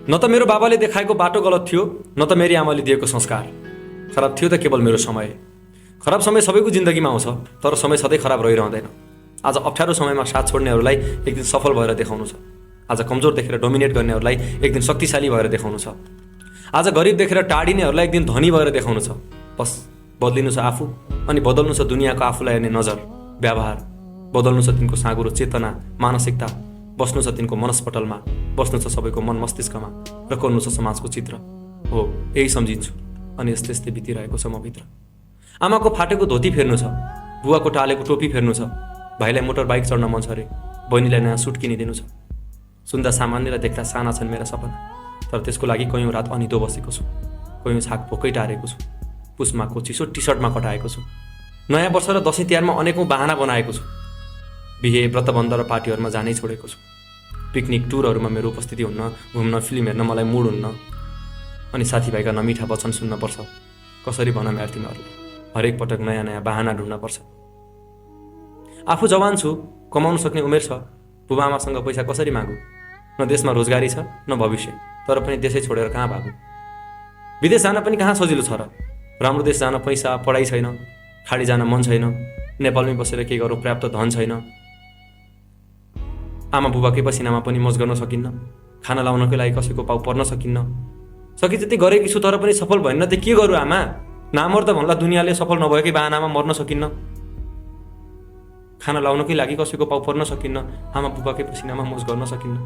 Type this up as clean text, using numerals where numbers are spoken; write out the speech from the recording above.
न त मेरो बाबाले देखाएको बाटो गलत थियो, न त मेरी आमाले दिएको संस्कार। खराब थियो त केवल मेरो समय। खराब समय सबैको जिन्दगीमा आउँछ, तर समय सधैँ खराब रहिरहँदैन। आज अप्ठ्यारो समयमा साथ छोड्नेहरूलाई एक दिन सफल भएर देखाउनु छ। आज कमजोर देखेर डोमिनेट गर्नेहरूलाई एक दिन शक्तिशाली भएर देखाउनु छ। आज गरिब देखेर टाढिनेहरूलाई एक दिन धनी भएर देखाउनु छ। बस बदलिनु छ आफू, अनि बदल्नु छ दुनियाँको आफूलाई हेर्ने नजर, व्यवहार। बदल्नु छ तिनको साँगुरो चेतना, मानसिकता। बस्नु छ तिनको मनस्पटलमा, बस्नु छ सबैको मन मस्तिष्कमा र कोर्नु छ समाजको चित्र। हो, यही सम्झिन्छु। अनि यस्तै यस्तै बितिरहेको छ म भित्र। आमाको फाटेको धोती फेर्नु छ, बुवाको टालेको टोपी फेर्नु छ, भाइलाई मोटर बाइक चढ्न मन छ अरे, बहिनीलाई नयाँ सुट किनिदिनु छ। सुन्दा सामान्य र देख्दा साना छन् मेरा सपना, तर त्यसको लागि कयौँ रात अनिदो बसेको छु, कयौँ छाक भोकै टारेको छु, पुसमाको चिसो टी सर्टमा कटाएको छु। नयाँ वर्ष र दसैँ तिहारमा अनेकौँ बाहना बनाएको छु। बिहे, व्रतबन्ध र पार्टीहरूमा जानै छोडेको छु। पिकनिक टुरहरूमा मेरो उपस्थिति हुन्न, घुम्न, फिल्म हेर्न मलाई मुड हुन्न। अनि साथीभाइका नमिठा वचन सुन्नपर्छ। कसरी भनौँ यार तिमीहरूलाई, हरेक पटक नयाँ नयाँ बाहना ढुँड्नपर्छ। आफू जवान छु, कमाउन सक्ने उमेर छ, बुबाआमासँग पैसा कसरी मागु? न देशमा रोजगारी छ, न भविष्य। तर पनि देशै छोडेर कहाँ भागु? विदेश जान पनि कहाँ सजिलो छ र? राम्रो देश जान पैसा, पढाइ छैन, खाडी जान मन छैन, नेपालमै बसेर के गरौँ, पर्याप्त धन छैन। आमा बुबाकै पसिनामा पनि मोज गर्न सकिन्न, खाना लाउनकै लागि कसैको पाउ पर्न सकिन्न। सकि जति गरेकी छु तर पनि सफल भएन त के गरौँ आमा? नामर त भन्ला दुनियाँले सफल नभएकै बाहनामा मर्न सकिन्न। खाना लाउनकै लागि कसैको पाउ पर्न सकिन्न, आमा बुबाकै पसिनामा मोज गर्न सकिन्न।